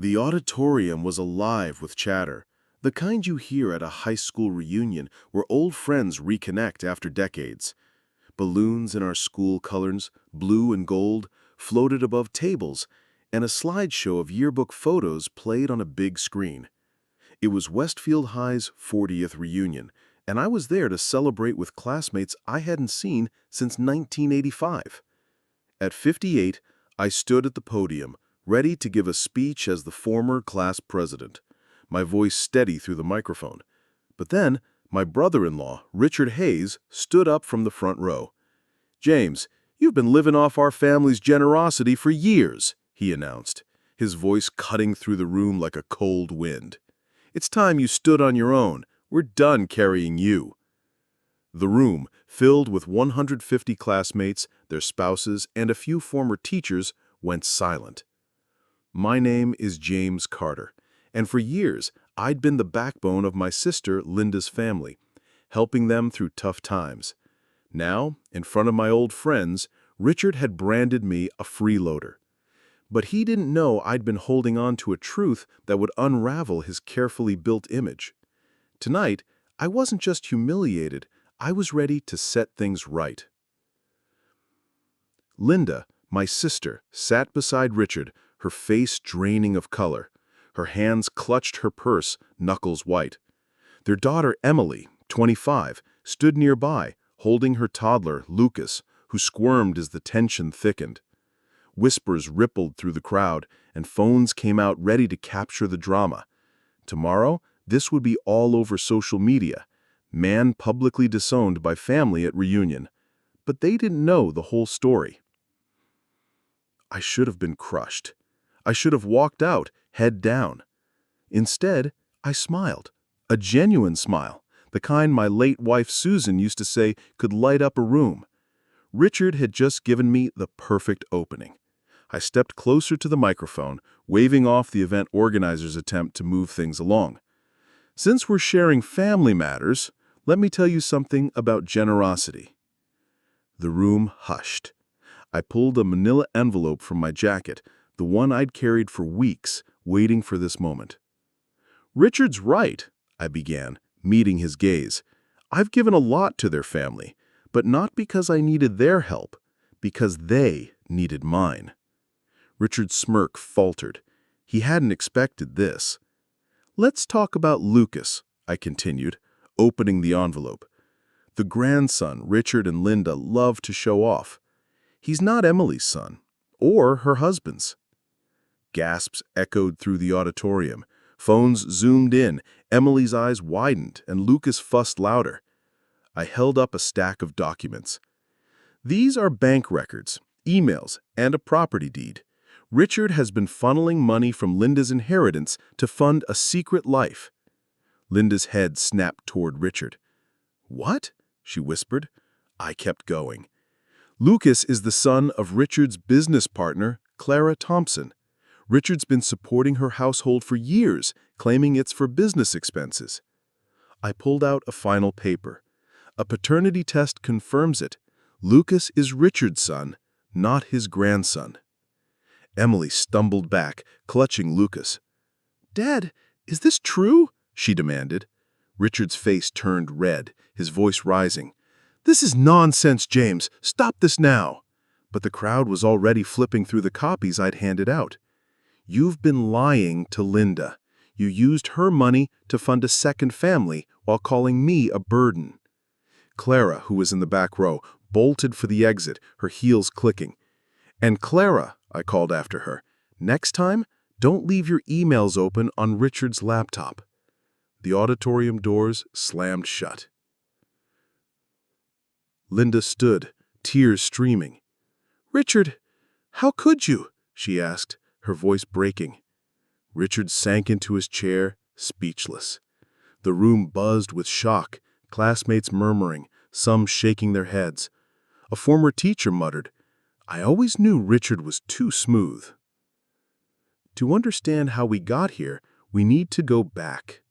The auditorium was alive with chatter, the kind you hear at a high school reunion where old friends reconnect after decades. Balloons in our school colors, blue and gold, floated above tables, and a slideshow of yearbook photos played on a big screen. It was Westfield High's 40th reunion, and I was there to celebrate with classmates I hadn't seen since 1985. At 58, I stood at the podium, ready to give a speech as the former class president, my voice steady through the microphone. But then, my brother-in-law, Richard Hayes, stood up from the front row. "James, you've been living off our family's generosity for years," he announced, his voice cutting through the room like a cold wind. "It's time you stood on your own. We're done carrying you." The room, filled with 150 classmates, their spouses, and a few former teachers, went silent. My name is James Carter, and for years I'd been the backbone of my sister Linda's family, helping them through tough times. Now, in front of my old friends, Richard had branded me a freeloader. But he didn't know I'd been holding on to a truth that would unravel his carefully built image. Tonight, I wasn't just humiliated, I was ready to set things right. Linda, my sister, sat beside Richard, her face draining of color. Her hands clutched her purse, knuckles white. Their daughter, Emily, 25, stood nearby, holding her toddler, Lucas, who squirmed as the tension thickened. Whispers rippled through the crowd, and phones came out ready to capture the drama. Tomorrow, this would be all over social media. Man publicly disowned by family at reunion. But they didn't know the whole story. I should have been crushed. I should have walked out, head down. Instead, I smiled. A genuine smile, the kind my late wife Susan used to say could light up a room. Richard had just given me the perfect opening. I stepped closer to the microphone, waving off the event organizer's attempt to move things along. "Since we're sharing family matters, let me tell you something about generosity." The room hushed. I pulled a manila envelope from my jacket, the one I'd carried for weeks, waiting for this moment. "Richard's right," I began, meeting his gaze. "I've given a lot to their family, but not because I needed their help, because they needed mine." Richard's smirk faltered. He hadn't expected this. "Let's talk about Lucas," I continued, opening the envelope. "The grandson Richard and Linda love to show off. He's not Emily's son, or her husband's." Gasps echoed through the auditorium. Phones zoomed in, Emily's eyes widened, and Lucas fussed louder. I held up a stack of documents. "These are bank records, emails, and a property deed. Richard has been funneling money from Linda's inheritance to fund a secret life." Linda's head snapped toward Richard. "What?" she whispered. I kept going. "Lucas is the son of Richard's business partner, Clara Thompson. Richard's been supporting her household for years, claiming it's for business expenses." I pulled out a final paper. "A paternity test confirms it. Lucas is Richard's son, not his grandson." Emily stumbled back, clutching Lucas. "Dad, is this true?" she demanded. Richard's face turned red, his voice rising. "This is nonsense, James. Stop this now." But the crowd was already flipping through the copies I'd handed out. "You've been lying to Linda. You used her money to fund a second family while calling me a burden." Clara, who was in the back row, bolted for the exit, her heels clicking. "And Clara," I called after her, "next time, don't leave your emails open on Richard's laptop." The auditorium doors slammed shut. Linda stood, tears streaming. "Richard, how could you?" she asked, her voice breaking. Richard sank into his chair, speechless. The room buzzed with shock, classmates murmuring, some shaking their heads. A former teacher muttered, "I always knew Richard was too smooth." To understand how we got here, we need to go back.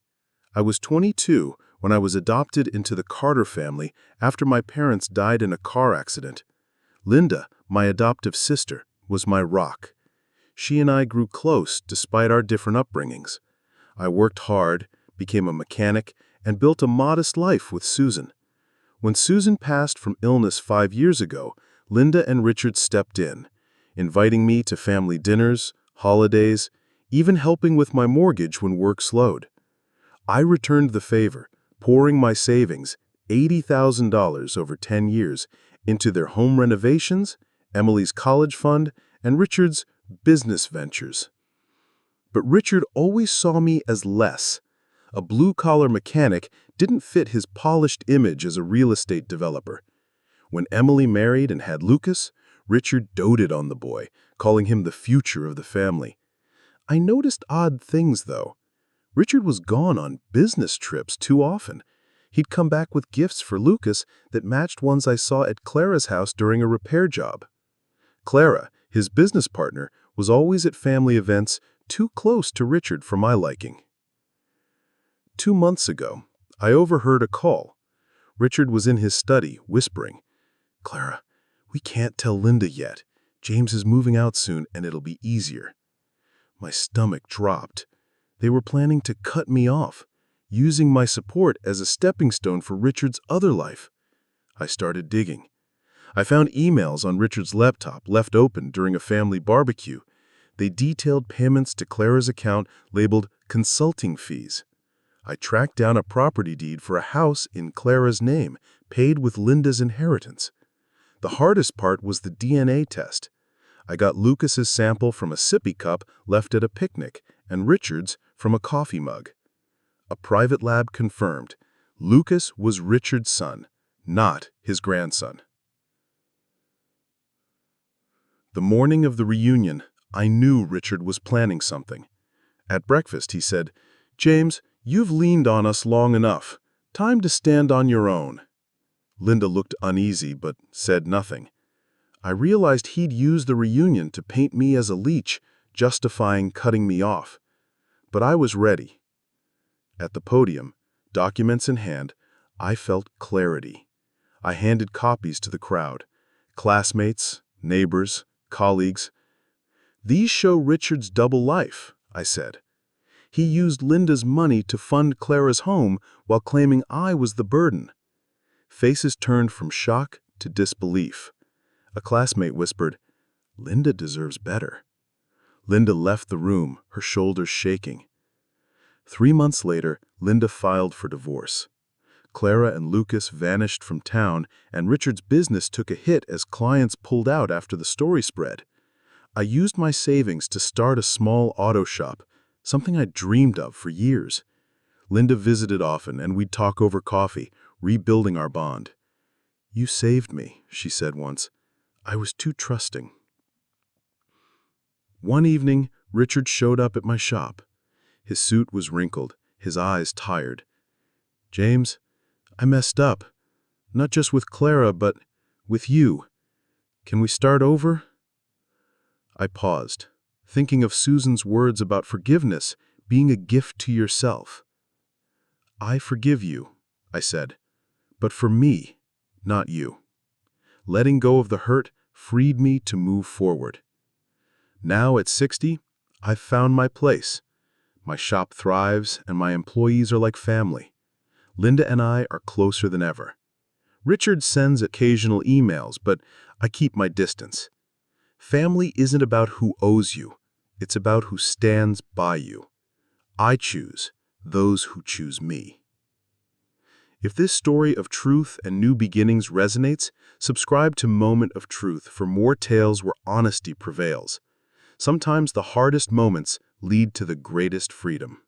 I was 22 when I was adopted into the Carter family after my parents died in a car accident. Linda, my adoptive sister, was my rock. She and I grew close despite our different upbringings. I worked hard, became a mechanic, and built a modest life with Susan. When Susan passed from illness 5 years ago, Linda and Richard stepped in, inviting me to family dinners, holidays, even helping with my mortgage when work slowed. I returned the favor, pouring my savings, $80,000 over 10 years, into their home renovations, Emily's college fund, and Richard's business ventures. But Richard always saw me as less. A blue-collar mechanic didn't fit his polished image as a real estate developer. When Emily married and had Lucas, Richard doted on the boy, calling him the future of the family. I noticed odd things, though. Richard was gone on business trips too often. He'd come back with gifts for Lucas that matched ones I saw at Clara's house during a repair job. Clara, his business partner, was always at family events, too close to Richard for my liking. 2 months ago, I overheard a call. Richard was in his study, whispering, "Clara, we can't tell Linda yet. James is moving out soon and it'll be easier." My stomach dropped. They were planning to cut me off, using my support as a stepping stone for Richard's other life. I started digging. I found emails on Richard's laptop left open during a family barbecue. They detailed payments to Clara's account labeled consulting fees. I tracked down a property deed for a house in Clara's name, paid with Linda's inheritance. The hardest part was the DNA test. I got Lucas's sample from a sippy cup left at a picnic, and Richard's from a coffee mug. A private lab confirmed Lucas was Richard's son, not his grandson. The morning of the reunion, I knew Richard was planning something. At breakfast, he said, "James, you've leaned on us long enough. Time to stand on your own." Linda looked uneasy but said nothing. I realized he'd used the reunion to paint me as a leech, justifying cutting me off. But I was ready. At the podium, documents in hand, I felt clarity. I handed copies to the crowd. Classmates, neighbors, colleagues. "These show Richard's double life," I said. He used Linda's money to fund Clara's home while claiming I was the burden. Faces turned from shock to disbelief. A classmate whispered, "Linda deserves better." Linda left the room, her shoulders shaking. 3 months later, Linda filed for divorce. Clara and Lucas vanished from town, and Richard's business took a hit as clients pulled out after the story spread. I used my savings to start a small auto shop, something I dreamed of for years. Linda visited often, and we'd talk over coffee, rebuilding our bond. "You saved me," she said once. "I was too trusting." One evening, Richard showed up at my shop. His suit was wrinkled, his eyes tired. "James, I messed up. Not just with Clara, but with you. Can we start over?" I paused, thinking of Susan's words about forgiveness being a gift to yourself. "I forgive you," I said, "but for me, not you." Letting go of the hurt freed me to move forward. Now at 60, I've found my place. My shop thrives, and my employees are like family. Linda and I are closer than ever. Richard sends occasional emails, but I keep my distance. Family isn't about who owes you. It's about who stands by you. I choose those who choose me. If this story of truth and new beginnings resonates, subscribe to Moment of Truth for more tales where honesty prevails. Sometimes the hardest moments lead to the greatest freedom.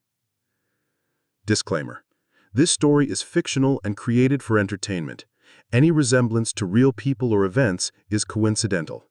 Disclaimer: this story is fictional and created for entertainment. Any resemblance to real people or events is coincidental.